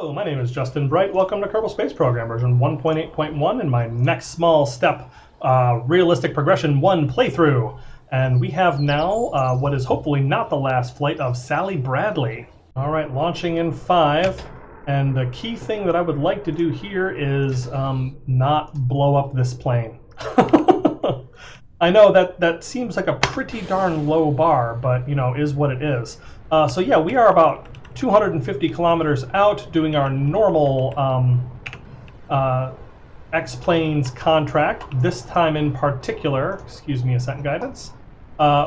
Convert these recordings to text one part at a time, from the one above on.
Hello, my name is Justin Bright. Welcome to Kerbal Space Program version 1.8.1 and my next small step realistic progression 1 playthrough. And we have now what is hopefully not the last flight of Sally Bradley. All right, launching in 5. And the key thing that I would like to do here is not blow up this plane. I know that seems like a pretty darn low bar, but you know, is what it is. So yeah, we are about 250 kilometers out doing our normal X-Planes contract. This time in particular, excuse me a second guidance,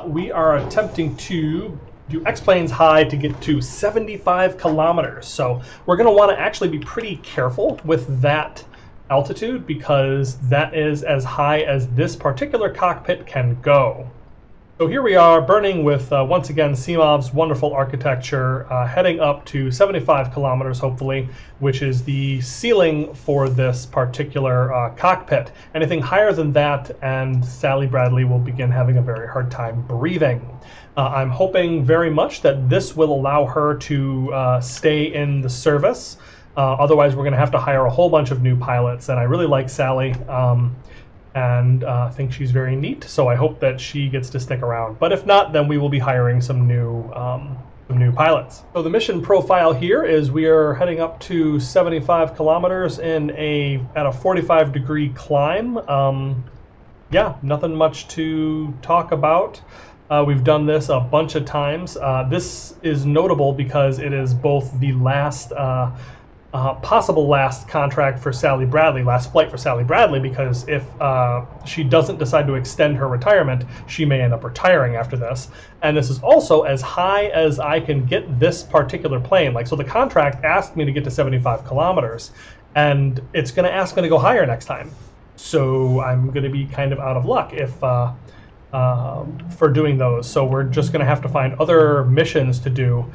we are attempting to do X-Planes high to get to 75 kilometers. So we're going to want to actually be pretty careful with that altitude because that is as high as this particular cockpit can go. So here we are, burning with, once again, Simov's wonderful architecture, heading up to 75 kilometers, hopefully, which is the ceiling for this particular cockpit. Anything higher than that, and Sally Bradley will begin having a very hard time breathing. I'm hoping very much that this will allow her to stay in the service. Otherwise, we're going to have to hire a whole bunch of new pilots, and I really like Sally. And think she's very neat, so I hope that she gets to stick around. But if not, then we will be hiring some new pilots. So the mission profile here is we are heading up to 75 kilometers at a 45-degree climb. Yeah, nothing much to talk about. We've done this a bunch of times. This is notable because it is both the last possible last contract for Sally Bradley, last flight for Sally Bradley, because if she doesn't decide to extend her retirement, she may end up retiring after this. And this is also as high as I can get this particular plane. Like, so the contract asked me to get to 75 kilometers, and it's going to ask me to go higher next time. So I'm going to be kind of out of luck if for doing those. So we're just going to have to find other missions to do.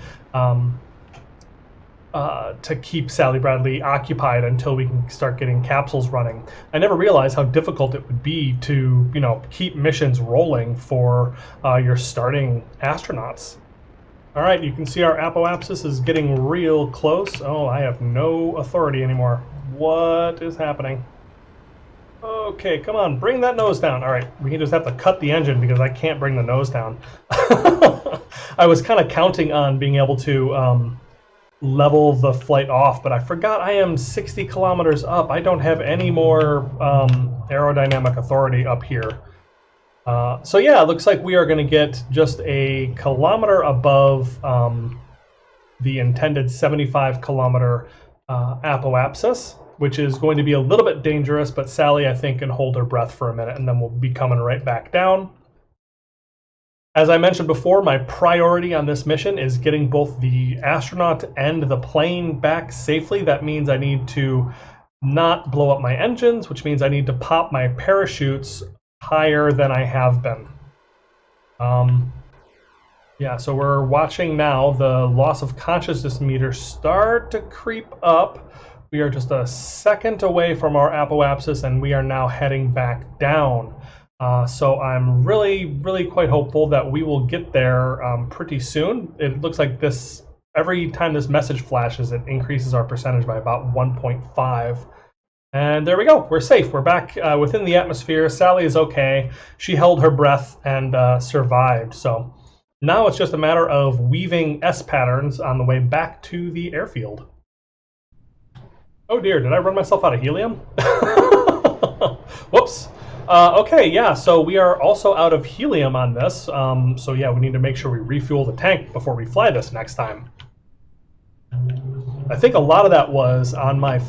To keep Sally Bradley occupied until we can start getting capsules running. I never realized how difficult it would be to, you know, keep missions rolling for your starting astronauts. All right, you can see our apoapsis is getting real close. Oh, I have no authority anymore. What is happening? Okay, come on, bring that nose down. All right, we can just have to cut the engine because I can't bring the nose down. I was kind of counting on being able to level the flight off, but I forgot I am 60 kilometers up. I don't have any more aerodynamic authority up here. So yeah, it looks like we are going to get just a kilometer above the intended 75 kilometer apoapsis, which is going to be a little bit dangerous, but Sally, I think, can hold her breath for a minute, and then we'll be coming right back down. As I mentioned before, my priority on this mission is getting both the astronaut and the plane back safely. That means I need to not blow up my engines, which means I need to pop my parachutes higher than I have been. Yeah, so we're watching now the loss of consciousness meter start to creep up. We are just a second away from our apoapsis, and we are now heading back down. So I'm really quite hopeful that we will get there pretty soon. It looks like this, every time this message flashes, it increases our percentage by about 1.5. And there we go, we're safe. We're back within the atmosphere. Sally is okay. She held her breath and survived. So now it's just a matter of weaving S patterns on the way back to the airfield. Oh dear, did I run myself out of helium? Whoops. Okay, yeah, so we are also out of helium on this. So yeah, we need to make sure we refuel the tank before we fly this next time. I think a lot of that was on my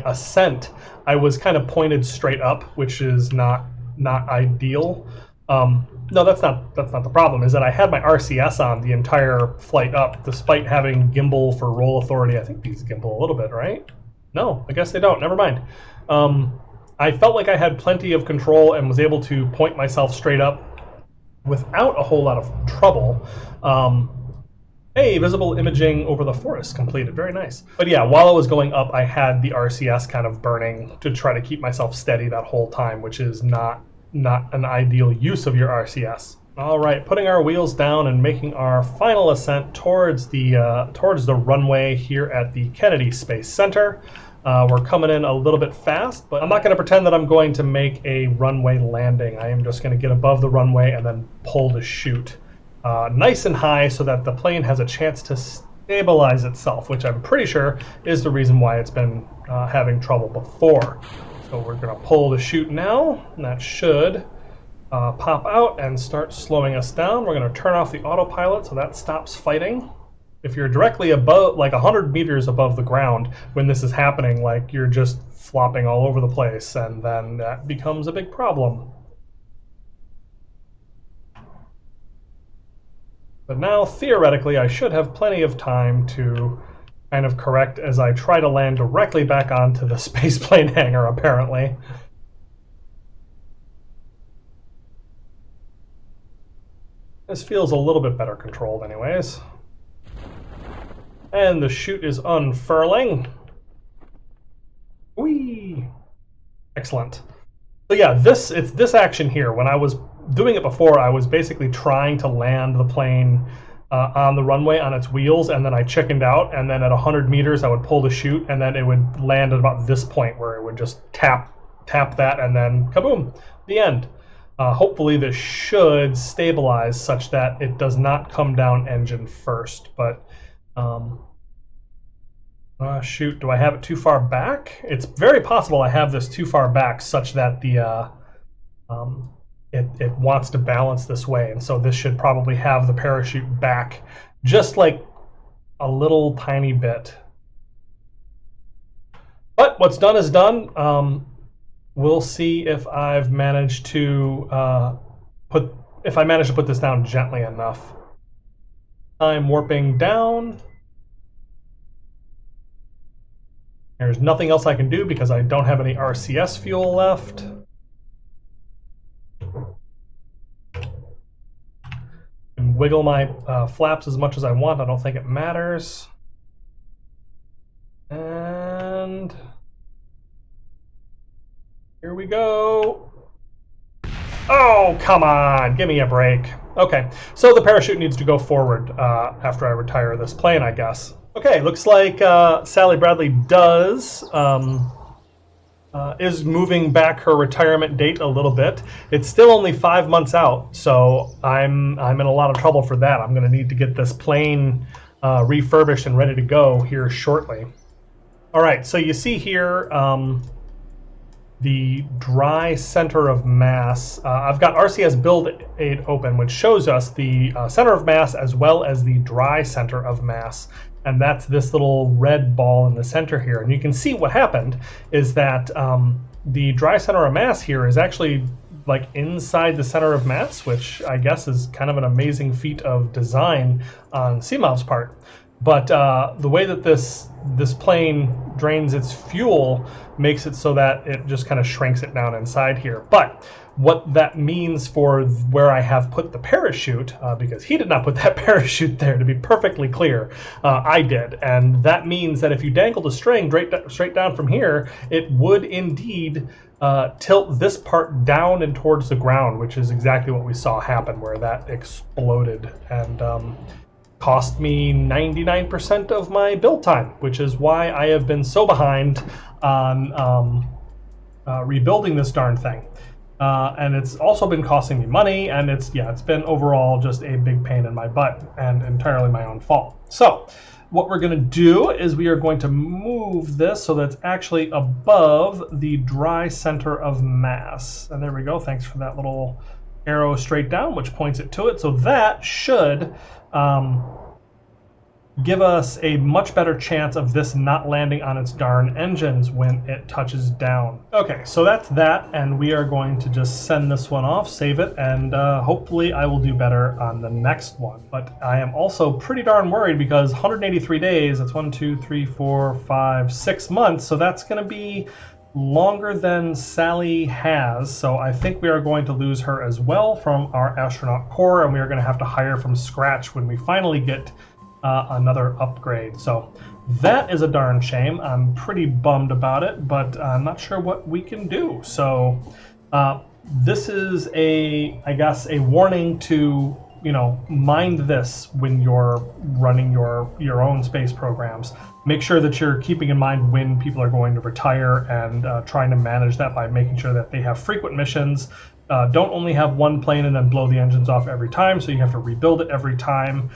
ascent. I was kind of pointed straight up, which is not ideal. No, that's not the problem. Is that I had my RCS on the entire flight up, despite having gimbal for roll authority. I think these gimbal a little bit, right? No, I guess they don't. Never mind. I felt like I had plenty of control and was able to point myself straight up without a whole lot of trouble. Hey, visible imaging over the forest completed. Very nice. But yeah, while I was going up, I had the RCS kind of burning to try to keep myself steady that whole time, which is not an ideal use of your RCS. All right, putting our wheels down and making our final ascent towards the runway here at the Kennedy Space Center. We're coming in a little bit fast, but I'm not going to pretend that I'm going to make a runway landing. I am just going to get above the runway and then pull to chute. Nice and high so that the plane has a chance to stabilize itself, which I'm pretty sure is the reason why it's been having trouble before. So we're going to pull to chute now, and that should pop out and start slowing us down. We're going to turn off the autopilot so that stops fighting. If you're directly above, like 100 meters above the ground when this is happening, like you're just flopping all over the place, and then that becomes a big problem. But now, theoretically, I should have plenty of time to kind of correct as I try to land directly back onto the spaceplane hangar, apparently. This feels a little bit better controlled anyways. And the chute is unfurling. Whee! Excellent. So yeah, it's this action here. When I was doing it before, I was basically trying to land the plane on the runway on its wheels, and then I chickened out, and then at 100 meters I would pull the chute, and then it would land at about this point where it would just tap that, and then kaboom, the end. Hopefully this should stabilize such that it does not come down engine first, but shoot, do I have it too far back? It's very possible I have this too far back such that the it wants to balance this way, and so this should probably have the parachute back just like a little tiny bit. But what's done is done. We'll see if I've managed to put this down gently enough. I'm warping down. There's nothing else I can do because I don't have any RCS fuel left. And wiggle my flaps as much as I want. I don't think it matters. And here we go. Oh, come on. Give me a break. Okay, so the parachute needs to go forward after I retire this plane, I guess. Okay, looks like Sally Bradley is moving back her retirement date a little bit. It's still only 5 months out, so I'm in a lot of trouble for that. I'm going to need to get this plane refurbished and ready to go here shortly. All right, so you see here the dry center of mass. I've got RCS build aid open, which shows us the center of mass as well as the dry center of mass. And that's this little red ball in the center here. And you can see what happened is that the dry center of mass here is actually like inside the center of mass, which I guess is kind of an amazing feat of design on CMOV's part. But the way that this plane drains its fuel makes it so that it just kind of shrinks it down inside here. But what that means for where I have put the parachute, because he did not put that parachute there, to be perfectly clear, I did. And that means that if you dangled a string straight down from here, it would indeed tilt this part down and towards the ground, which is exactly what we saw happen, where that exploded and cost me 99% of my build time, which is why I have been so behind on rebuilding this darn thing. And it's also been costing me money, and it's been overall just a big pain in my butt and entirely my own fault. So what we're going to do is we are going to move this so that it's actually above the dry center of mass. And there we go. Thanks for that little arrow straight down, which points it to it. So that should give us a much better chance of this not landing on its darn engines when it touches down. Okay, so that's that, and we are going to just send this one off, save it, and hopefully I will do better on the next one. But I am also pretty darn worried because 183 days, that's 1, 2, 3, 4, 5, 6 months, so that's going to be longer than Sally has, so I think we are going to lose her as well from our astronaut corps, and we are going to have to hire from scratch when we finally get another upgrade. So that is a darn shame. I'm pretty bummed about it, but I'm not sure what we can do. So this is I guess, a warning to, mind this when you're running your own space programs. Make sure that you're keeping in mind when people are going to retire and trying to manage that by making sure that they have frequent missions. Don't only have one plane and then blow the engines off every time, so you have to rebuild it every time.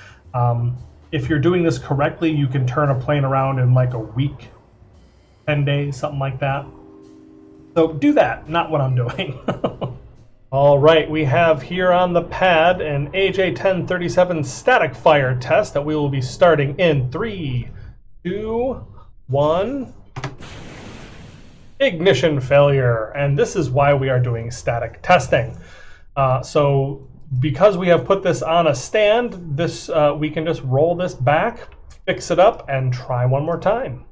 If you're doing this correctly, you can turn a plane around in like a week, 10 days, something like that. So do that, not what I'm doing. All right, we have here on the pad an AJ-1037 static fire test that we will be starting in 3, 2, 1. Ignition failure, and this is why we are doing static testing. So because we have put this on a stand, this we can just roll this back, fix it up, and try one more time.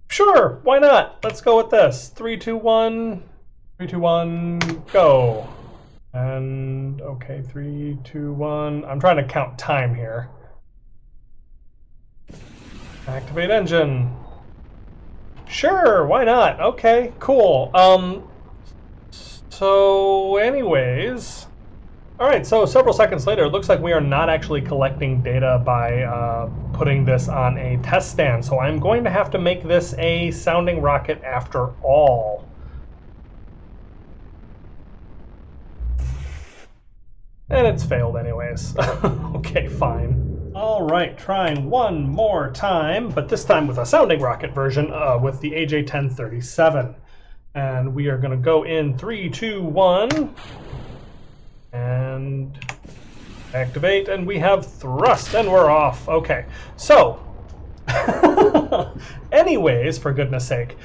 Sure, why not? Let's go with this. 3, 2, 1. 3, 2, 1, go. And okay, 3, 2, 1. I'm trying to count time here. Activate engine. Sure, why not? Okay, cool. So anyways, all right, so several seconds later, it looks like we are not actually collecting data by putting this on a test stand. So I'm going to have to make this a sounding rocket after all. And it's failed anyways. Okay, fine. All right, trying one more time, but this time with a sounding rocket version with the AJ-1037. And we are gonna go in 3, 2, 1. And activate, and we have thrust, and we're off. Okay, so anyways, for goodness sake,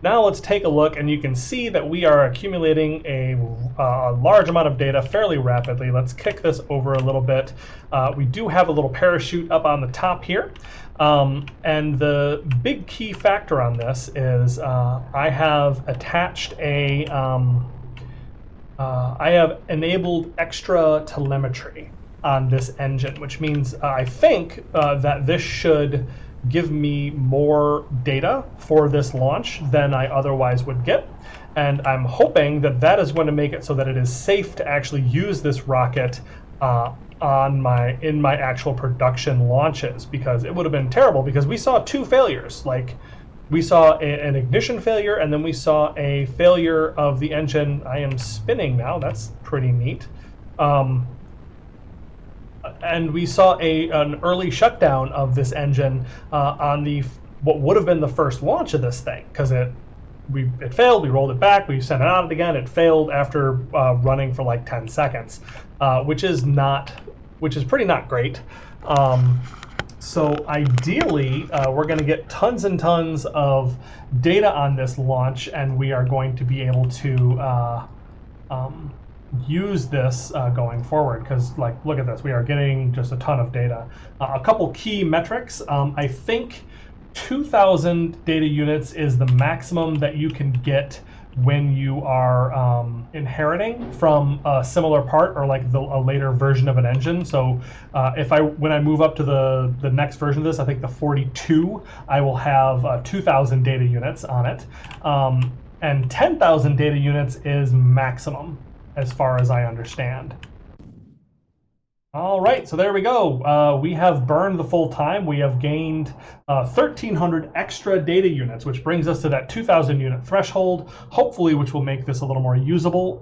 now let's take a look, and you can see that we are accumulating a large amount of data fairly rapidly. Let's kick this over a little bit. We do have a little parachute up on the top here, and the big key factor on this is I have attached I have enabled extra telemetry on this engine, which means I think that this should give me more data for this launch than I otherwise would get. And I'm hoping that that is going to make it so that it is safe to actually use this rocket in my actual production launches, because it would have been terrible, because we saw 2 failures. Like, we saw an ignition failure, and then we saw a failure of the engine. I am spinning now. That's pretty neat. And we saw an early shutdown of this engine on what would have been the first launch of this thing, because it failed. We rolled it back. We sent it out again. It failed after running for like 10 seconds, which is pretty not great. So ideally, we're going to get tons and tons of data on this launch, and we are going to be able to use this going forward, because, like, look at this. We are getting just a ton of data. A couple key metrics. I think 2,000 data units is the maximum that you can get when you are inheriting from a similar part, or like a later version of an engine. So when I move up to the next version of this, I think the 42, I will have 2,000 data units on it. And 10,000 data units is maximum, as far as I understand. All right, so there we go. We have burned the full time. We have gained 1,300 extra data units, which brings us to that 2,000 unit threshold, hopefully, which will make this a little more usable.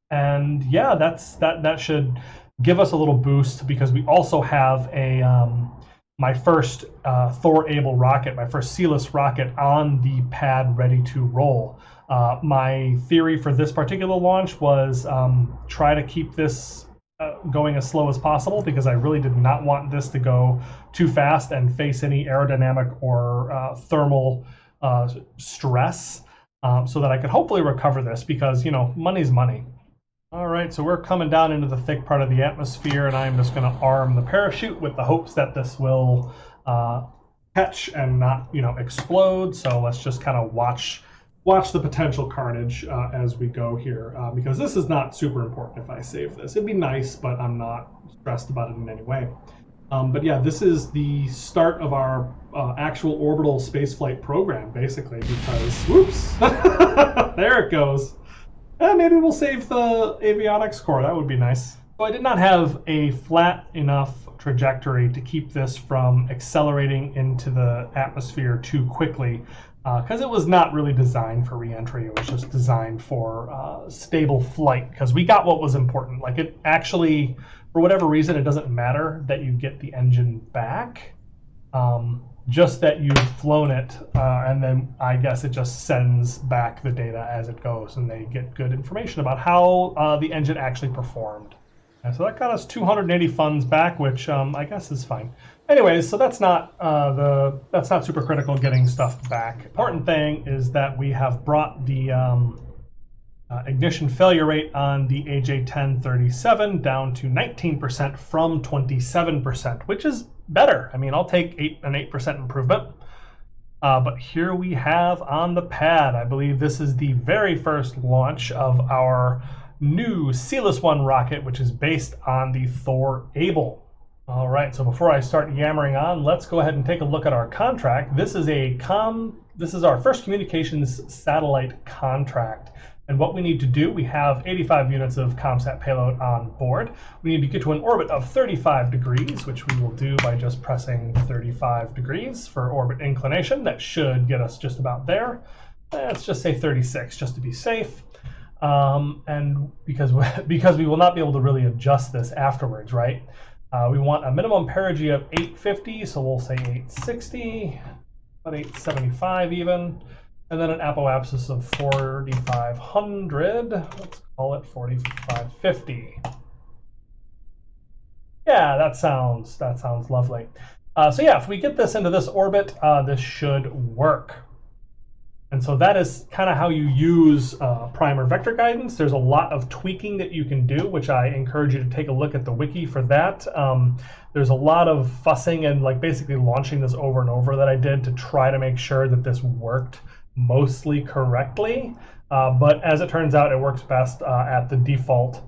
And yeah, that should give us a little boost, because we also have my first Thor-Able rocket, my first sealess rocket on the pad ready to roll. My theory for this particular launch was try to keep this going as slow as possible, because I really did not want this to go too fast and face any aerodynamic or thermal stress, so that I could hopefully recover this, because, money's money. All right, so we're coming down into the thick part of the atmosphere, and I'm just going to arm the parachute with the hopes that this will catch and not, explode. So let's just kind of watch watch the potential carnage as we go here, because this is not super important if I save this. It'd be nice, but I'm not stressed about it in any way. But yeah, this is the start of our actual orbital spaceflight program, basically, because, whoops, there it goes. Maybe we'll save the avionics core. That would be nice. So I did not have a flat enough trajectory to keep this from accelerating into the atmosphere too quickly, because it was not really designed for re-entry. It was just designed for stable flight, because we got what was important. Like, it actually, for whatever reason, it doesn't matter that you get the engine back, just that you've flown it, and then I guess it just sends back the data as it goes, and they get good information about how the engine actually performed. And so that got us 280 funds back, which I guess is fine. Anyways, so that's not super critical getting stuff back. Important thing is that we have brought the ignition failure rate on the AJ1037 down to 19% from 27%, which is better. I mean, I'll take an 8% improvement. But here we have on the pad, I believe this is the very first launch of our new Celis-1 rocket, which is based on the Thor-Able. All right, so before I start yammering on, let's go ahead and take a look at our contract. This is our first communications satellite contract. And what we need to do, we have 85 units of ComSat payload on board. We need to get to an orbit of 35 degrees, which we will do by just pressing 35 degrees for orbit inclination. That should get us just about there. Let's just say 36, just to be safe. And because we will not be able to really adjust this afterwards, right? We want a minimum perigee of 850, so we'll say 860, about 875 even. And then an apoapsis of 4,500. Let's call it 4,550. Yeah, that sounds lovely. So yeah, if we get this into this orbit, this should work. And so that is kind of how you use primer vector guidance. There's a lot of tweaking that you can do, which I encourage you to take a look at the wiki for that. There's a lot of fussing and like basically launching this over and over that I did to try to make sure that this worked mostly correctly, but as it turns out, it works best at the default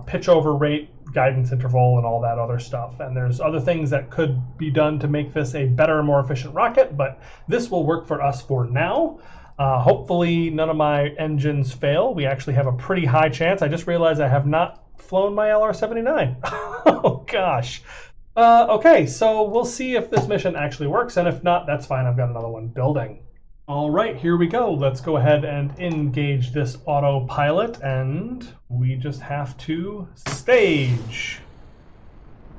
pitch over rate, guidance interval, and all that other stuff. And there's other things that could be done to make this a better, more efficient rocket, but this will work for us for now. Hopefully none of my engines fail. We actually have a pretty high chance. I just realized I have not flown my LR-79. Oh gosh. Okay, so we'll see if this mission actually works, and if not, that's fine. I've got another one building. All right, here we go. Let's go ahead and engage this autopilot, and we just have to stage.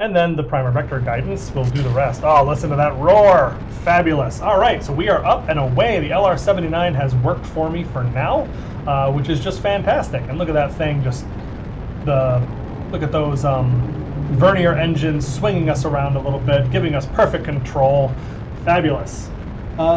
And then the primer vector guidance will do the rest. Oh, listen to that roar. Fabulous. All right, so we are up and away. The LR-79 has worked for me for now, which is just fantastic. And look at that thing, look at those vernier engines swinging us around a little bit, giving us perfect control. Fabulous.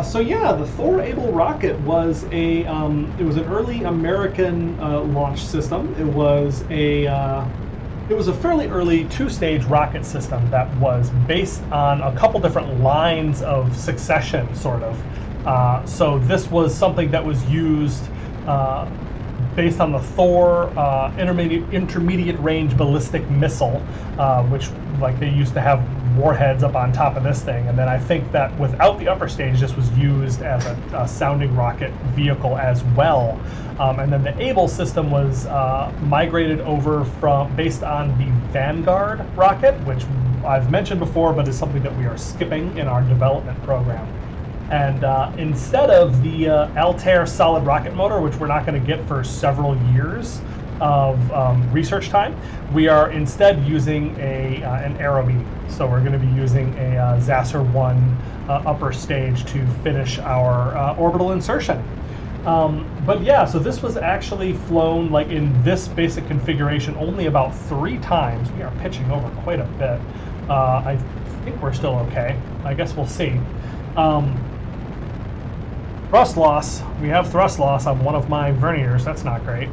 So yeah, the Thor-Able rocket was it was an early American launch system. It was a fairly early two-stage rocket system that was based on a couple different lines of succession, sort of. So this was something that was used based on the Thor intermediate range ballistic missile, which like they used to have warheads up on top of this thing, and then I think that without the upper stage, this was used as a sounding rocket vehicle as well. And then the Able system was migrated over based on the Vanguard rocket, which I've mentioned before, but is something that we are skipping in our development program. And instead of the Altair solid rocket motor, which we're not going to get for several years of research time, we are instead using an Aerobeam. So we're going to be using a Zasser-1 upper stage to finish our orbital insertion. But yeah, so this was actually flown like in this basic configuration only about 3 times. We are pitching over quite a bit. I think we're still okay. I guess we'll see. Thrust loss. We have thrust loss on one of my verniers. That's not great.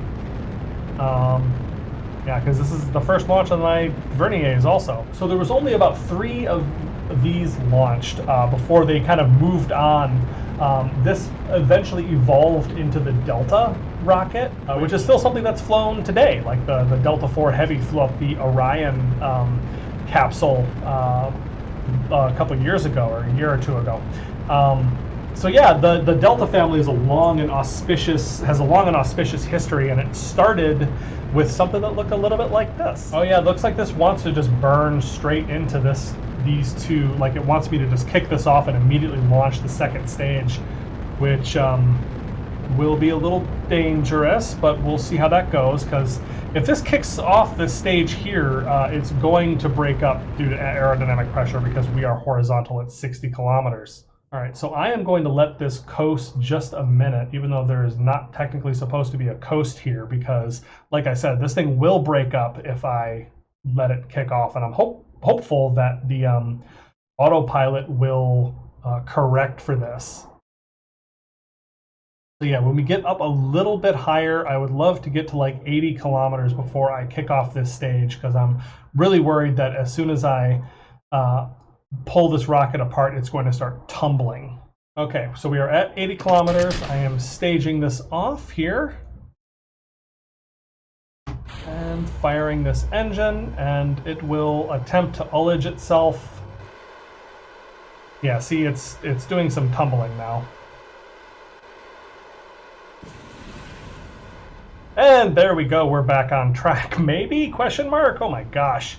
Yeah, because this is the first launch of my verniers also. So there was only about 3 of these launched before they kind of moved on This eventually evolved into the Delta rocket, which is still something that's flown today. Like the Delta IV Heavy flew up the Orion capsule a couple years ago, or a year or two ago. So yeah, the Delta family is has a long and auspicious history, and it started with something that looked a little bit like this. Oh yeah, it looks like this wants to just burn straight into these two, like it wants me to just kick this off and immediately launch the second stage, which will be a little dangerous, but we'll see how that goes, because if this kicks off this stage here, it's going to break up due to aerodynamic pressure because we are horizontal at 60 kilometers. All right, so I am going to let this coast just a minute, even though there is not technically supposed to be a coast here, because, like I said, this thing will break up if I let it kick off, and I'm hopeful that the autopilot will correct for this. So yeah, when we get up a little bit higher, I would love to get to like 80 kilometers before I kick off this stage, because I'm really worried that as soon as I pull this rocket apart, it's going to start tumbling. Okay, so we are at 80 kilometers. I am staging this off here and firing this engine, and it will attempt to ullage itself. Yeah, see, it's doing some tumbling now. And there we go, we're back on track. Maybe? Question mark? Oh my gosh.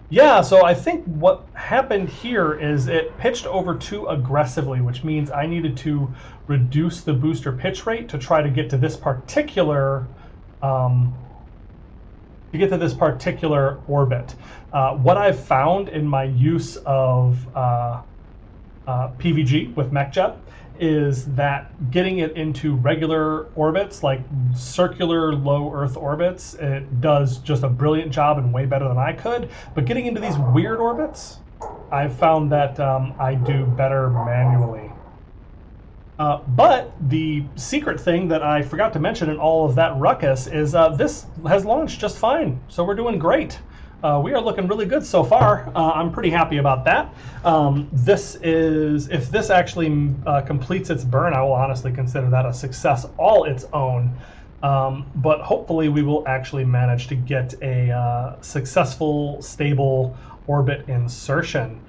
Yeah, so I think what happened here is it pitched over too aggressively, which means I needed to reduce the booster pitch rate to try to get to this particular orbit. What I've found in my use of PVG with MacLeod is that getting it into regular orbits, like circular low Earth orbits, it does just a brilliant job and way better than I could. But getting into these weird orbits, I've found that I do better manually. But the secret thing that I forgot to mention in all of that ruckus is this has launched just fine, so we're doing great. We are looking really good so far. I'm pretty happy about that. If this actually completes its burn, I will honestly consider that a success all its own. But hopefully we will actually manage to get a successful, stable orbit insertion.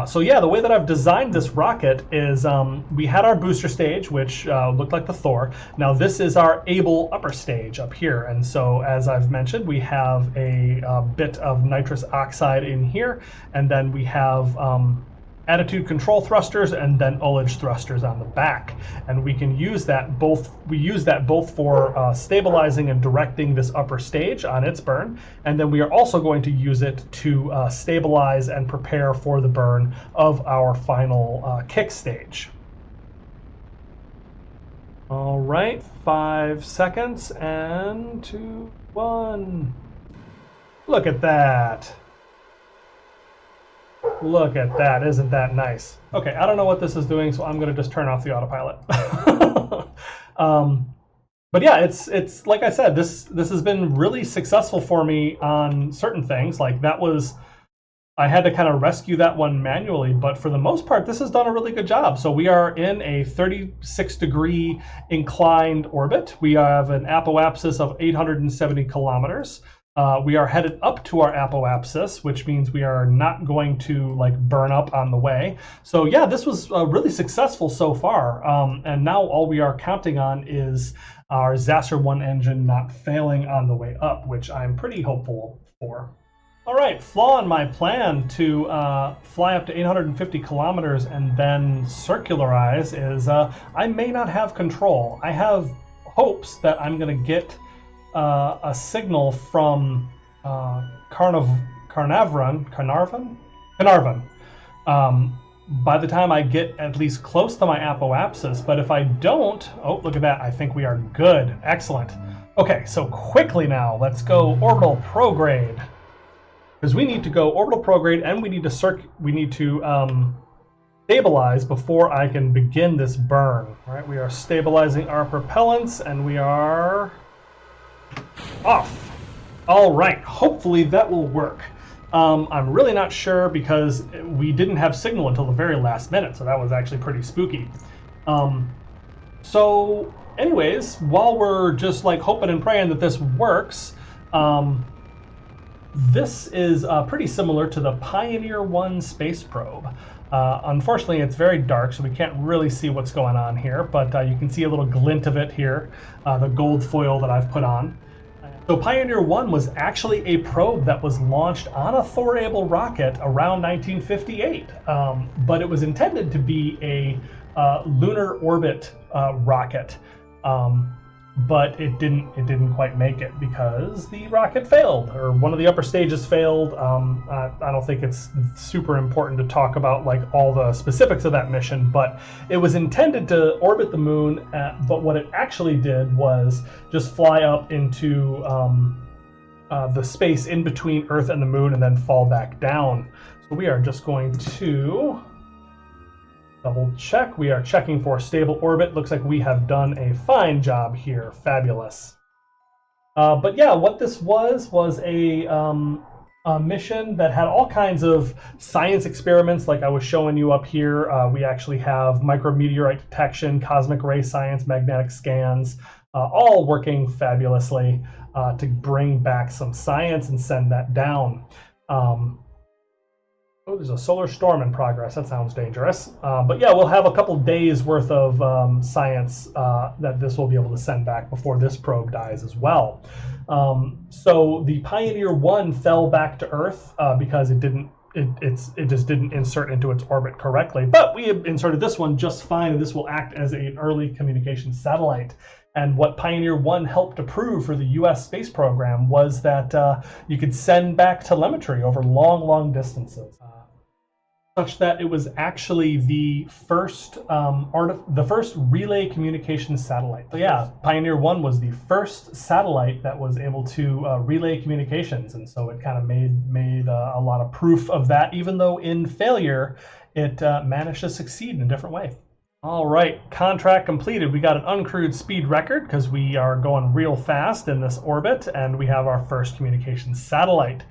So yeah, the way that I've designed this rocket is we had our booster stage, which looked like the Thor. Now this is our Able upper stage up here. And so as I've mentioned, we have a bit of nitrous oxide in here, and then we have attitude control thrusters and then ullage thrusters on the back, and we can use that both. We use that both for stabilizing and directing this upper stage on its burn, and then we are also going to use it to stabilize and prepare for the burn of our final kick stage. All right, 5 seconds, and 2, 1. Look at that. Look at that, isn't that nice? Okay, I don't know what this is doing, so I'm gonna just turn off the autopilot. But yeah, it's like I said, this has been really successful for me on certain things. Like that was, I had to kind of rescue that one manually, but for the most part, this has done a really good job. So we are in a 36-degree inclined orbit. We have an apoapsis of 870 kilometers. We are headed up to our apoapsis, which means we are not going to like burn up on the way. So yeah, this was really successful so far. And now all we are counting on is our Zasser-1 engine not failing on the way up, which I'm pretty hopeful for. All right, flaw in my plan to fly up to 850 kilometers and then circularize is I may not have control. I have hopes that I'm going to get a signal from Carnarvon by the time I get at least close to my apoapsis. But if I don't, oh, look at that, I think we are good. Excellent. Okay, so quickly now, let's go orbital prograde. Because we need to go orbital prograde, and we need to stabilize before I can begin this burn. All right, we are stabilizing our propellants, and we are off. All right, hopefully that will work. I'm really not sure because we didn't have signal until the very last minute, so that was actually pretty spooky. So anyways, while we're just like hoping and praying that this works, this is pretty similar to the Pioneer 1 space probe. Unfortunately, it's very dark, so we can't really see what's going on here, but you can see a little glint of it here, the gold foil that I've put on. So Pioneer 1 was actually a probe that was launched on a Thor-Able rocket around 1958, but it was intended to be a lunar orbit rocket. But it didn't quite make it because the rocket failed, or one of the upper stages failed. I don't think it's super important to talk about like all the specifics of that mission, but it was intended to orbit the moon, but what it actually did was just fly up into the space in between Earth and the moon and then fall back down. So we are just going to double check. We are checking for stable orbit. Looks like we have done a fine job here. Fabulous. But yeah, what this was a mission that had all kinds of science experiments like I was showing you up here. We actually have micrometeorite detection, cosmic ray science, magnetic scans, all working fabulously to bring back some science and send that down. Oh, there's a solar storm in progress. That sounds dangerous. But yeah, we'll have a couple days worth of science that this will be able to send back before this probe dies as well. So the Pioneer 1 fell back to Earth because it just didn't insert into its orbit correctly. But we have inserted this one just fine, and this will act as an early communication satellite. And what Pioneer 1 helped to prove for the U.S. space program was that you could send back telemetry over long, long distances, such that it was actually the first relay communication satellite. So yeah, Pioneer 1 was the first satellite that was able to relay communications, and so it kind of made a lot of proof of that. Even though in failure, it managed to succeed in a different way. All right, contract completed. We got an uncrewed speed record because we are going real fast in this orbit, and we have our first communication satellite.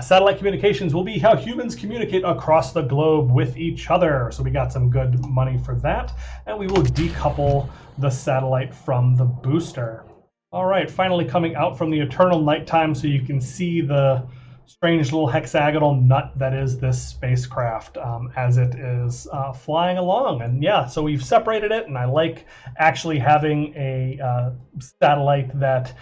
Satellite communications will be how humans communicate across the globe with each other. So we got some good money for that, and we will decouple the satellite from the booster. All right, finally coming out from the eternal nighttime so you can see the strange little hexagonal nut that is this spacecraft as it is flying along. And yeah, so we've separated it, and I like actually having a satellite that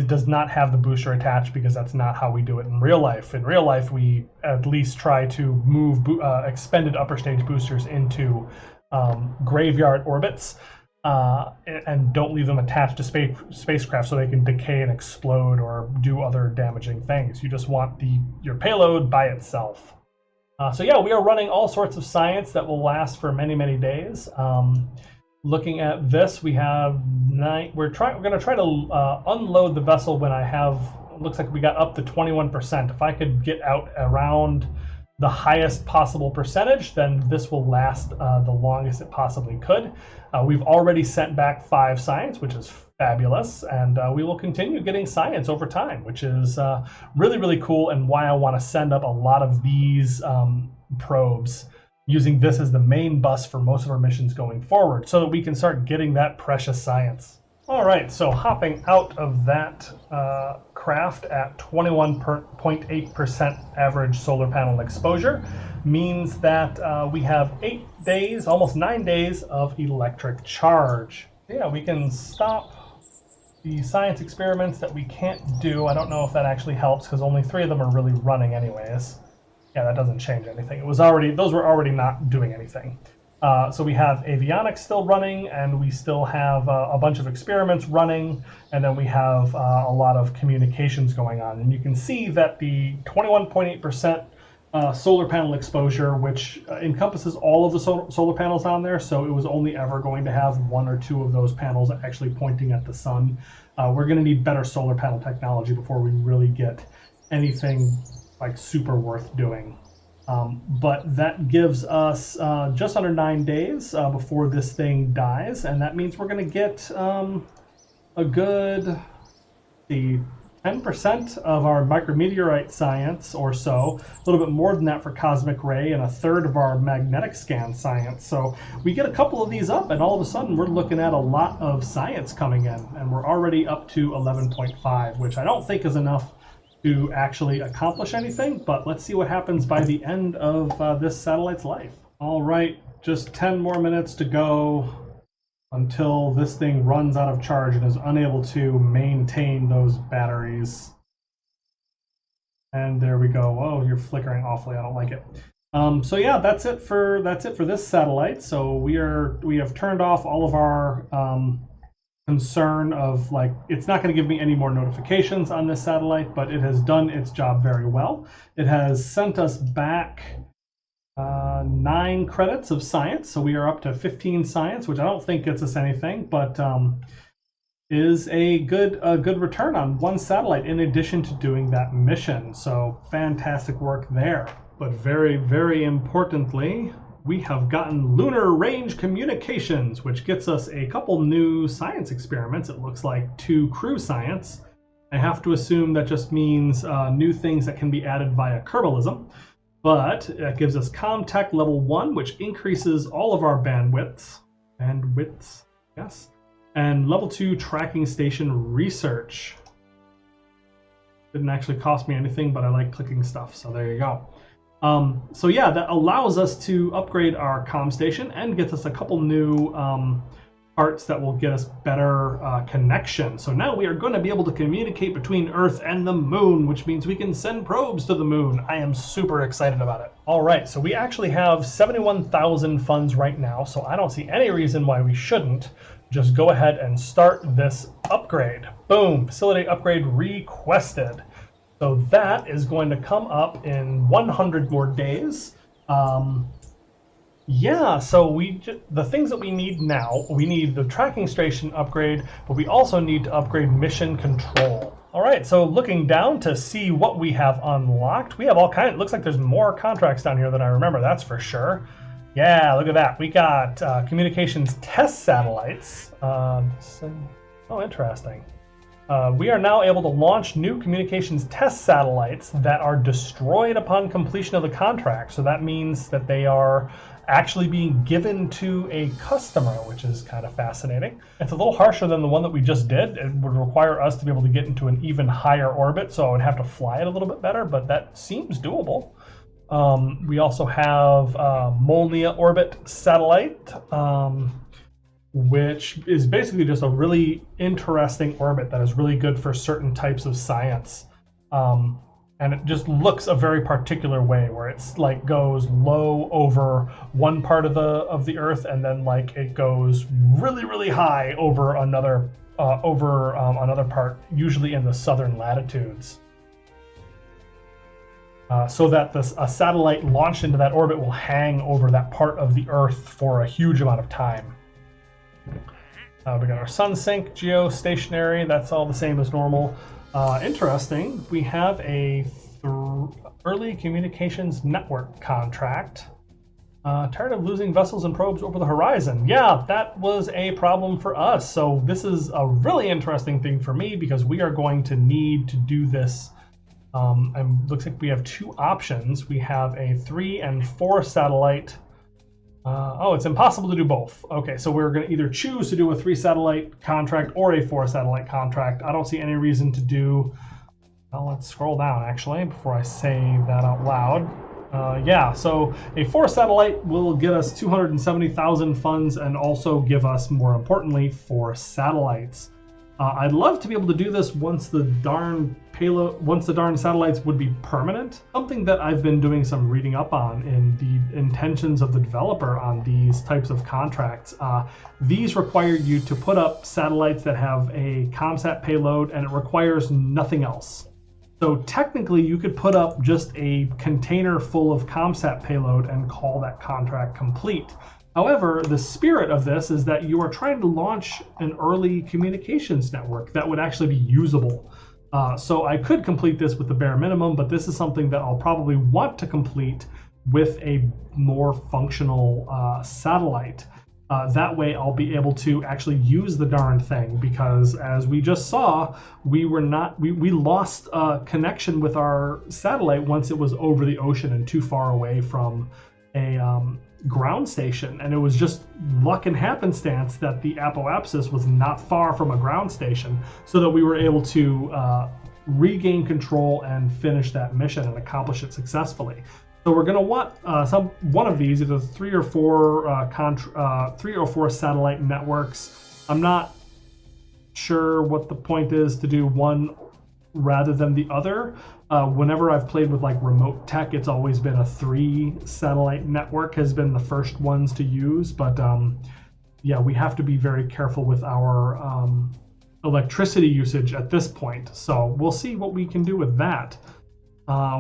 does not have the booster attached, because that's not how we do it in real life. In real life, we at least try to move expended upper stage boosters into graveyard orbits. And don't leave them attached to spacecraft so they can decay and explode or do other damaging things. You just want your payload by itself. So yeah, we are running all sorts of science that will last for many, many days. Looking at this, we have we're going to try to unload the vessel when I have. Looks like we got up to 21%. If I could get out around the highest possible percentage, then this will last the longest it possibly could. We've already sent back 5 science, which is fabulous, and we will continue getting science over time, which is really, really cool, and why I want to send up a lot of these probes, using this as the main bus for most of our missions going forward, so that we can start getting that precious science. All right, so hopping out of that craft at 21.8% average solar panel exposure means that we have 8 days, almost 9 days of electric charge. Yeah, we can stop the science experiments that we can't do. I don't know if that actually helps, because only 3 of them are really running anyways. Yeah, that doesn't change anything. Those were already not doing anything. So we have avionics still running, and we still have a bunch of experiments running, and then we have a lot of communications going on. And you can see that the 21.8% solar panel exposure, which encompasses all of the solar panels on there, so it was only ever going to have 1 or 2 of those panels actually pointing at the sun. We're going to need better solar panel technology before we really get anything like super worth doing. But that gives us just under 9 days before this thing dies, and that means we're going to get a good 10 10% of our micrometeorite science or so, a little bit more than that for cosmic ray, and a third of our magnetic scan science. So we get a couple of these up, and all of a sudden we're looking at a lot of science coming in, and we're already up to 11.5, which I don't think is enough to actually accomplish anything, but let's see what happens by the end of this satellite's life. All right, just 10 more minutes to go until this thing runs out of charge and is unable to maintain those batteries. And there we go. Oh, you're flickering awfully. I don't like it. So yeah, that's it for this satellite. So we have turned off all of our concern of, like, it's not going to give me any more notifications on this satellite, but it has done its job very well. It has sent us back 9 credits of science, so we are up to 15 science, which I don't think gets us anything, but is a good return on one satellite in addition to doing that mission. So fantastic work there. But very, very importantly, we have gotten lunar range communications, which gets us a couple new science experiments. It looks like 2 crew science. I have to assume that just means new things that can be added via Kerbalism. But it gives us ComTech level 1, which increases all of our bandwidths, yes. And level 2 tracking station research. Didn't actually cost me anything, but I like clicking stuff, so there you go. So yeah, that allows us to upgrade our comm station and gets us a couple new parts that will get us better connection. So now we are going to be able to communicate between Earth and the Moon, which means we can send probes to the Moon. I am super excited about it. All right, so we actually have 71,000 funds right now, so I don't see any reason why we shouldn't just go ahead and start this upgrade. Boom, facility upgrade requested. So that is going to come up in 100 more days. Yeah, so the things that we need now, we need the tracking station upgrade, but we also need to upgrade mission control. All right, so looking down to see what we have unlocked, we have all kinds. It looks like there's more contracts down here than I remember, that's for sure. Yeah, look at that. We got communications test satellites. Oh, interesting. We are now able to launch new communications test satellites that are destroyed upon completion of the contract. So that means that they are actually being given to a customer, which is kind of fascinating. It's a little harsher than the one that we just did. It would require us to be able to get into an even higher orbit, so I would have to fly it a little bit better, but that seems doable. We also have Molnia orbit satellite, which is basically just a really interesting orbit that is really good for certain types of science. And it just looks a very particular way, where it's like goes low over one part of the Earth, and then like it goes really, really high over another part, usually in the southern latitudes. So that a satellite launched into that orbit will hang over that part of the Earth for a huge amount of time. We got our sun sync, geostationary, that's all the same as normal. Interesting, we have a early communications network contract. Tired of losing vessels and probes over the horizon. Yeah, that was a problem for us. So this is a really interesting thing for me, because we are going to need to do this. And looks like we have 2 options. We have a 3 and 4 satellite. Oh, it's impossible to do both. Okay, so we're going to either choose to do a 3 satellite contract or a 4 satellite contract. I don't see any reason to do. Well, let's scroll down actually before I say that out loud. Yeah, so a 4 satellite will get us 270,000 funds and also give us, more importantly, 4 satellites. I'd love to be able to do this once the darn satellites would be permanent. Something that I've been doing some reading up on in the intentions of the developer on these types of contracts. These require you to put up satellites that have a ComSat payload, and it requires nothing else. So technically you could put up just a container full of ComSat payload and call that contract complete. However, the spirit of this is that you are trying to launch an early communications network that would actually be usable. So I could complete this with the bare minimum, but this is something that I'll probably want to complete with a more functional satellite. That way I'll be able to actually use the darn thing, because as we just saw, we lost connection with our satellite once it was over the ocean and too far away from a ground station. And it was just luck and happenstance that the Apoapsis was not far from a ground station, so that we were able to regain control and finish that mission and accomplish it successfully. So we're going to want one of these, either 3 or 4 satellite networks. I'm not sure what the point is to do one rather than the other. Whenever I've played with like remote tech, it's always been a 3 satellite network has been the first ones to use. But yeah, we have to be very careful with our electricity usage at this point. So we'll see what we can do with that.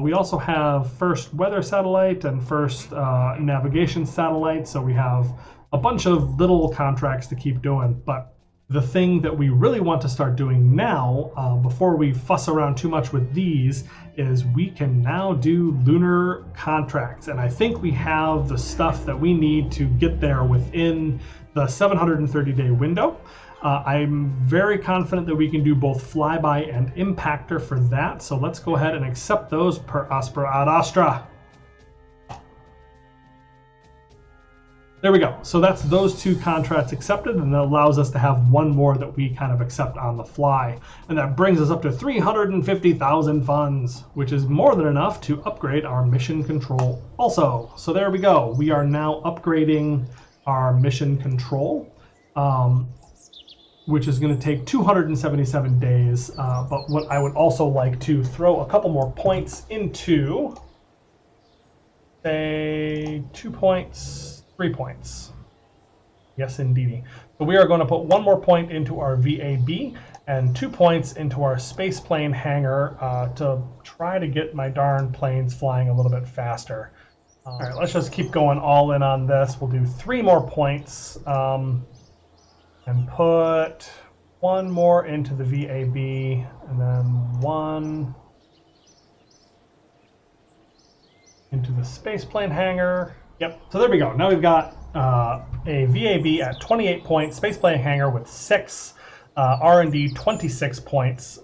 We also have first weather satellite and first navigation satellite, so we have a bunch of little contracts to keep doing. But the thing that we really want to start doing now, before we fuss around too much with these, is we can now do lunar contracts. And I think we have the stuff that we need to get there within the 730-day window. I'm very confident that we can do both flyby and impactor for that. So let's go ahead and accept those per aspera ad astra. There we go. So that's those 2 contracts accepted, and that allows us to have one more that we kind of accept on the fly. And that brings us up to 350,000 funds, which is more than enough to upgrade our mission control also. So there we go. We are now upgrading our mission control. Which is going to take 277 days. But what I would also like to throw a couple more points into, say 2 points, 3 points. Yes, indeedy. So we are going to put 1 more point into our VAB and 2 points into our space plane hangar to try to get my darn planes flying a little bit faster. All right, let's just keep going all in on this. We'll do 3 more points. And put 1 more into the VAB, and then 1 into the spaceplane hangar. Yep, so there we go. Now we've got a VAB at 28 points, spaceplane hangar with 6, R&D 26 points.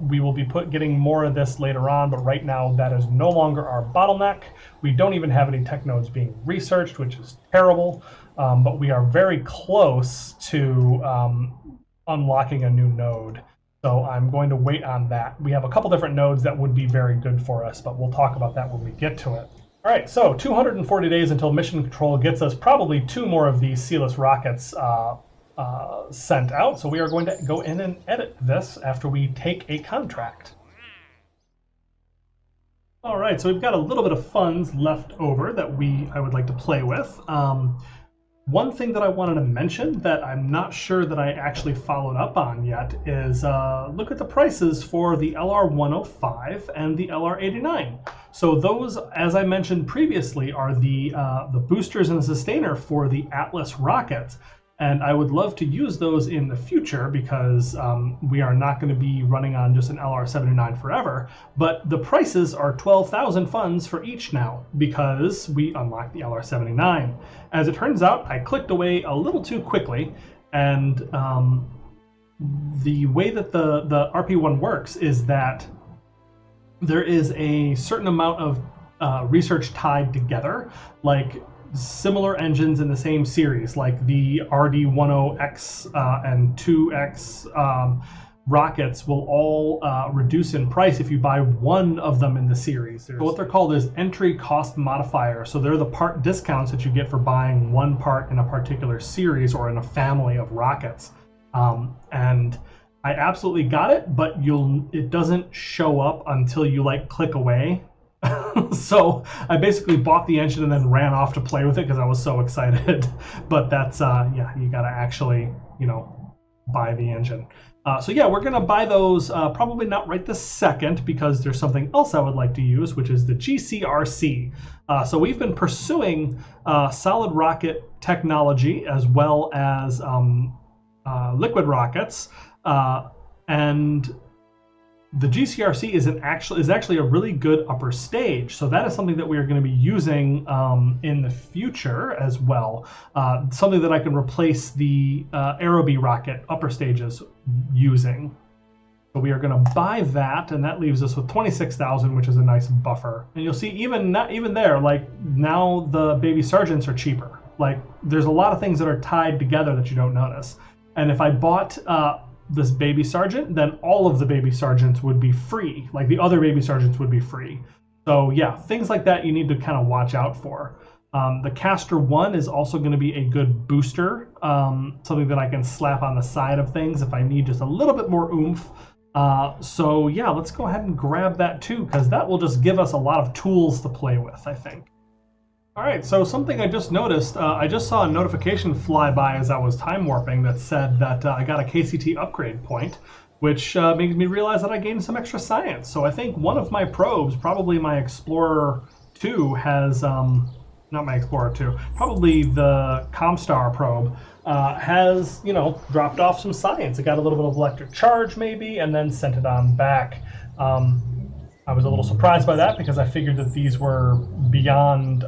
We will be getting more of this later on, but right now that is no longer our bottleneck. We don't even have any tech nodes being researched, which is terrible. But we are very close to unlocking a new node. So I'm going to wait on that. We have a couple different nodes that would be very good for us, but we'll talk about that when we get to it. All right, so 240 days until mission control gets us probably 2 more of these Sealess rockets sent out. So we are going to go in and edit this after we take a contract. All right, so we've got a little bit of funds left over that I would like to play with. One thing that I wanted to mention that I'm not sure that I actually followed up on yet is look at the prices for the LR-105 and the LR-89. So those, as I mentioned previously, are the boosters and the sustainer for the Atlas rockets. And I would love to use those in the future because we are not going to be running on just an LR-79 forever. But the prices are 12,000 funds for each now because we unlocked the LR-79. As it turns out, I clicked away a little too quickly, and the way that the RP-1 works is that there is a certain amount of research tied together, like similar engines in the same series, like the RD-10X and 2X rockets will all reduce in price if you buy one of them in the series. So what they're called is entry cost modifier. So they're the part discounts that you get for buying one part in a particular series or in a family of rockets. And I absolutely got it, but it doesn't show up until you like click away. So I basically bought the engine and then ran off to play with it because I was so excited. But that's yeah, you gotta actually buy the engine. So yeah, we're gonna buy those probably not right this second because there's something else I would like to use, which is the GCRC. So we've been pursuing solid rocket technology as well as liquid rockets, and the GCRC is actually a really good upper stage. So that is something that we are going to be using in the future as well. Something that I can replace the Aerobee rocket upper stages using. So we are going to buy that, and that leaves us with 26,000, which is a nice buffer. And you'll see even there, like now the baby sergeants are cheaper. Like there's a lot of things that are tied together that you don't notice. And if I bought this baby sergeant, then all of the baby sergeants would be free. Like the other baby sergeants would be free. So yeah, things like that you need to kind of watch out for. The Caster 1 is also going to be a good booster, something that I can slap on the side of things if I need just a little bit more oomph. So yeah, let's go ahead and grab that too, because that will just give us a lot of tools to play with, I think. All right, so something I just noticed, I just saw a notification fly by as I was time warping that said that I got a KCT upgrade point, which makes me realize that I gained some extra science. So I think one of my probes, probably my Explorer 2, has, not my Explorer 2, probably the Comstar probe, has, you know, dropped off some science. It got a little bit of electric charge maybe, and then sent it on back. I was a little surprised by that because I figured that these were beyond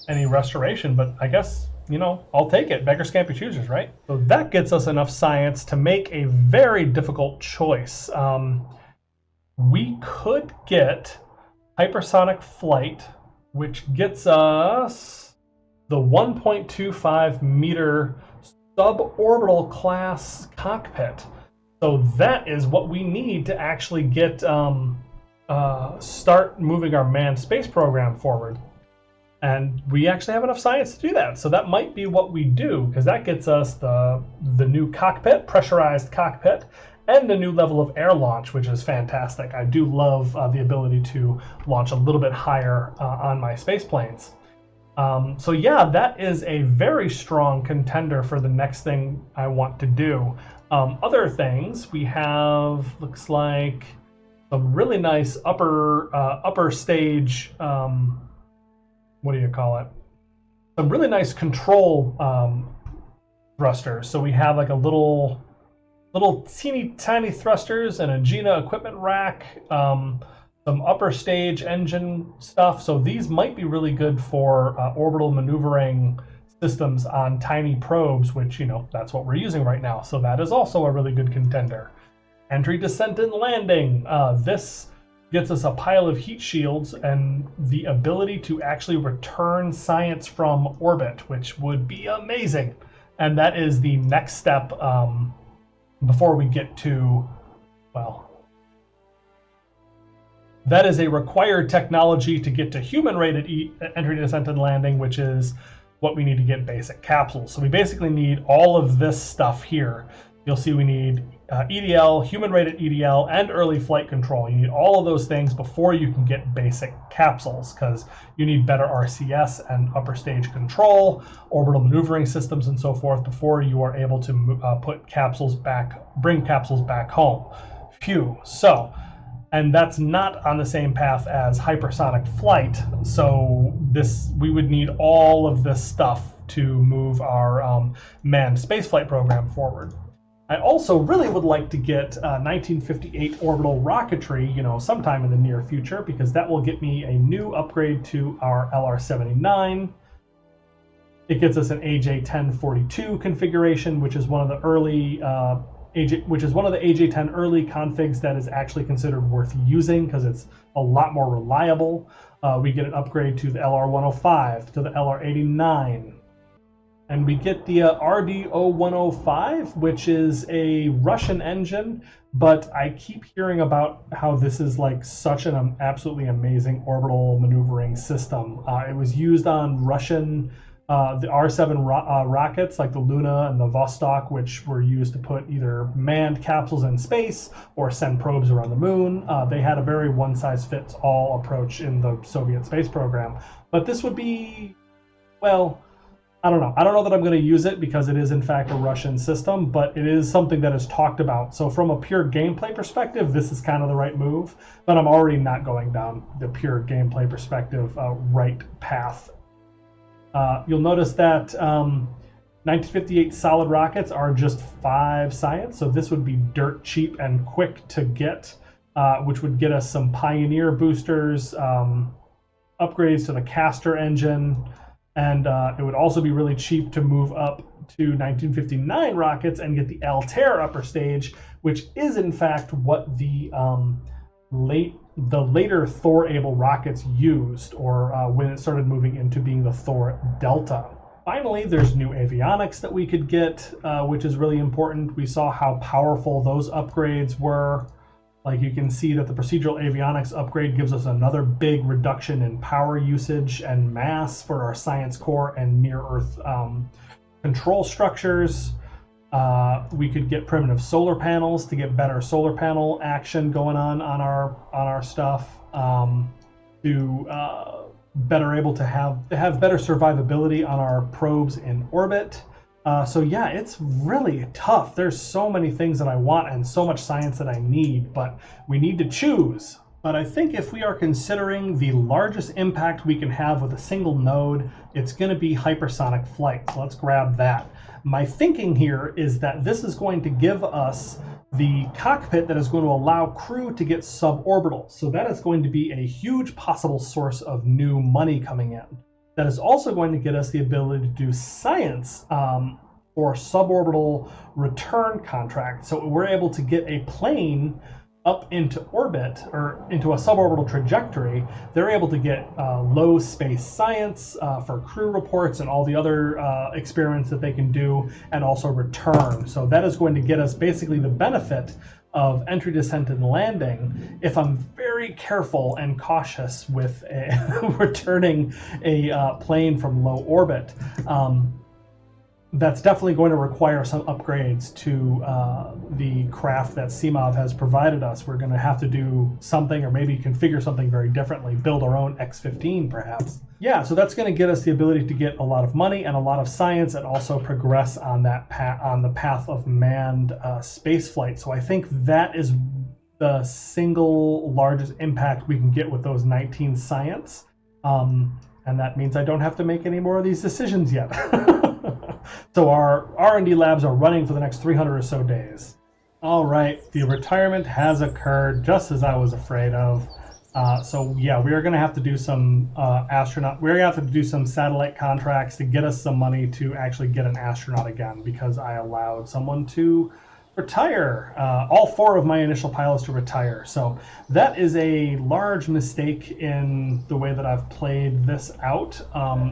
any restoration, but I guess, you know, I'll take it. Beggars can't be choosers, right? So that gets us enough science to make a very difficult choice. We could get hypersonic flight, which gets us the 1.25 meter suborbital class cockpit. So that is what we need to actually get start moving our manned space program forward. And we actually have enough science to do that. So that might be what we do, because that gets us the new cockpit, pressurized cockpit, and a new level of air launch, which is fantastic. I do love the ability to launch a little bit higher on my space planes. So yeah, that is a very strong contender for the next thing I want to do. Other things, we have, looks like, some really nice upper stage, what do you call it? Some really nice control thrusters. So we have like a little teeny tiny thrusters and a Gina equipment rack, some upper stage engine stuff. So these might be really good for orbital maneuvering systems on tiny probes, which, you know, that's what we're using right now. So that is also a really good contender. Entry, descent, and landing. This gets us a pile of heat shields and the ability to actually return science from orbit, which would be amazing. And that is the next step before we get to, well, that is a required technology to get to human-rated entry, descent, and landing, which is what we need to get basic capsules. So we basically need all of this stuff here. You'll see we need EDL, human-rated EDL, and early flight control. You need all of those things before you can get basic capsules, because you need better RCS and upper stage control, orbital maneuvering systems, and so forth before you are able to put capsules back, bring capsules back home. Phew. So, and that's not on the same path as hypersonic flight. So we would need all of this stuff to move our manned spaceflight program forward. I also really would like to get 1958 orbital rocketry, you know, sometime in the near future, because that will get me a new upgrade to our LR-79. It gets us an AJ-1042 configuration, which is one of the early AJ-10 early configs that is actually considered worth using because it's a lot more reliable. We get an upgrade to the LR-105, to the LR-89. And we get the RD-0105, which is a Russian engine, but I keep hearing about how this is like such an absolutely amazing orbital maneuvering system. It was used on Russian, the R-7 rockets, like the Luna and the Vostok, which were used to put either manned capsules in space or send probes around the moon. They had a very one-size-fits-all approach in the Soviet space program. But this would be, well, I don't know. I don't know that I'm going to use it because it is in fact a Russian system, but it is something that is talked about. So from a pure gameplay perspective, this is kind of the right move, but I'm already not going down the pure gameplay perspective right path. You'll notice that 1958 solid rockets are just 5 science, so this would be dirt cheap and quick to get which would get us some Pioneer boosters, upgrades to the Castor engine, and it would also be really cheap to move up to 1959 rockets and get the Altair upper stage, which is in fact what the later Thor-Able rockets used, or when it started moving into being the Thor Delta. Finally, there's new avionics that we could get, which is really important. We saw how powerful those upgrades were. Like, you can see that the procedural avionics upgrade gives us another big reduction in power usage and mass for our science core and near-Earth control structures. We could get primitive solar panels to get better solar panel action going on our stuff. Better able to have better survivability on our probes in orbit. So yeah, it's really tough. There's so many things that I want and so much science that I need, but we need to choose. But I think if we are considering the largest impact we can have with a single node, it's going to be hypersonic flight. So let's grab that. My thinking here is that this is going to give us the cockpit that is going to allow crew to get suborbital. So that is going to be a huge possible source of new money coming in. That is also going to get us the ability to do science for suborbital return contract. So we're able to get a plane up into orbit, or into a suborbital trajectory. They're able to get low space science for crew reports and all the other experiments that they can do, and also return. So that is going to get us basically the benefit of entry, descent, and landing if I'm very careful and cautious with returning a plane from low orbit. That's definitely going to require some upgrades to the craft that CMOV has provided us. We're going to have to do something, or maybe configure something very differently, build our own X-15 perhaps. Yeah, so that's going to get us the ability to get a lot of money and a lot of science, and also progress on that on the path of manned space flight. So I think that is the single largest impact we can get with those 19 science. And that means I don't have to make any more of these decisions yet. So our R&D labs are running for the next 300 or so days. All right, the retirement has occurred, just as I was afraid of. So yeah, we are going to have to do some we're going to have to do some satellite contracts to get us some money to actually get an astronaut again, because I allowed someone to retire, all 4 of my initial pilots to retire. So that is a large mistake in the way that I've played this out.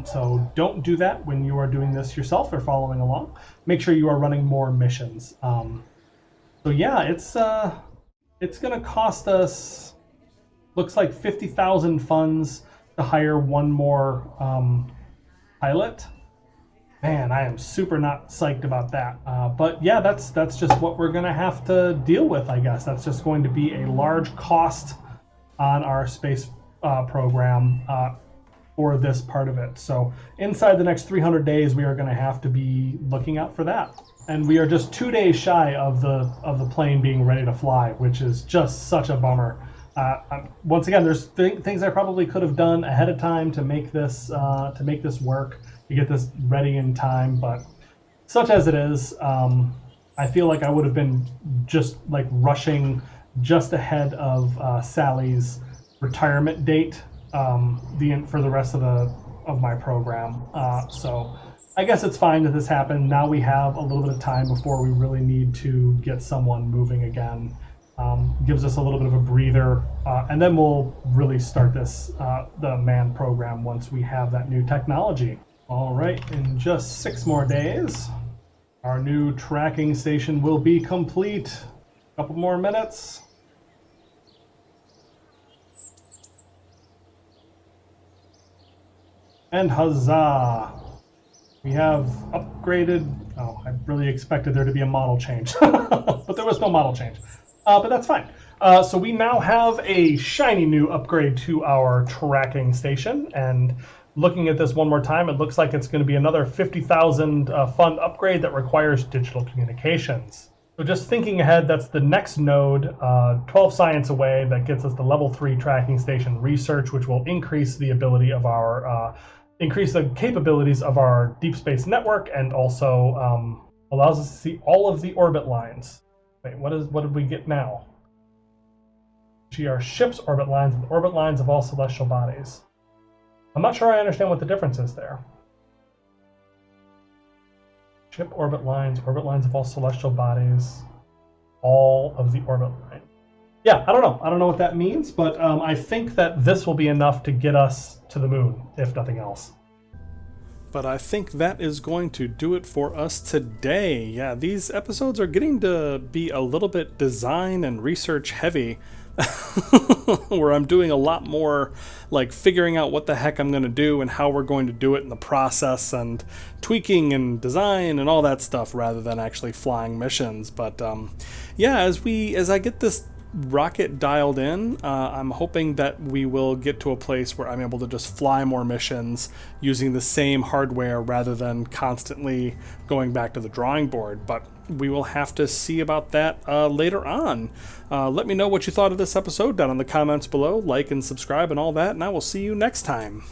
So don't do that when you are doing this yourself or following along. Make sure you are running more missions. So yeah, it's going to cost us, looks like 50,000 funds to hire one more pilot. Man, I am super not psyched about that. But yeah, that's just what we're going to have to deal with, I guess. That's just going to be a large cost on our space program for this part of it. So inside the next 300 days, we are going to have to be looking out for that. And we are just 2 days shy of the plane being ready to fly, which is just such a bummer. Once again, there's things I probably could have done ahead of time to make this work, to get this ready in time, but such as it is, I feel like I would have been just like rushing just ahead of Sally's retirement date for the rest of my program. So I guess it's fine that this happened. Now we have a little bit of time before we really need to get someone moving again. Gives us a little bit of a breather, and then we'll really start the manned program once we have that new technology. All right, in just 6 more days, our new tracking station will be complete. A couple more minutes. And huzzah! We have upgraded. Oh, I really expected there to be a model change, but there was no model change. But that's fine. So we now have a shiny new upgrade to our tracking station, and looking at this one more time, it looks like it's going to be another 50,000 fund upgrade that requires digital communications. So just thinking ahead, that's the next node, 12 science away, that gets us the level 3 tracking station research, which will increase the ability of our, increase the capabilities of our deep space network, and also allows us to see all of the orbit lines. Wait, what did we get now? GR ships orbit lines and orbit lines of all celestial bodies. I'm not sure I understand what the difference is there. Ship orbit lines of all celestial bodies, all of the orbit lines. Yeah, I don't know. I don't know what that means, but I think that this will be enough to get us to the moon, if nothing else. But I think that is going to do it for us today. Yeah, these episodes are getting to be a little bit design and research heavy, where I'm doing a lot more like figuring out what the heck I'm going to do and how we're going to do it in the process and tweaking and design and all that stuff rather than actually flying missions. But yeah, as I get this rocket dialed in, I'm hoping that we will get to a place where I'm able to just fly more missions using the same hardware rather than constantly going back to the drawing board. But we will have to see about that later on. Let me know what you thought of this episode down in the comments below. Like and subscribe and all that, and I will see you next time.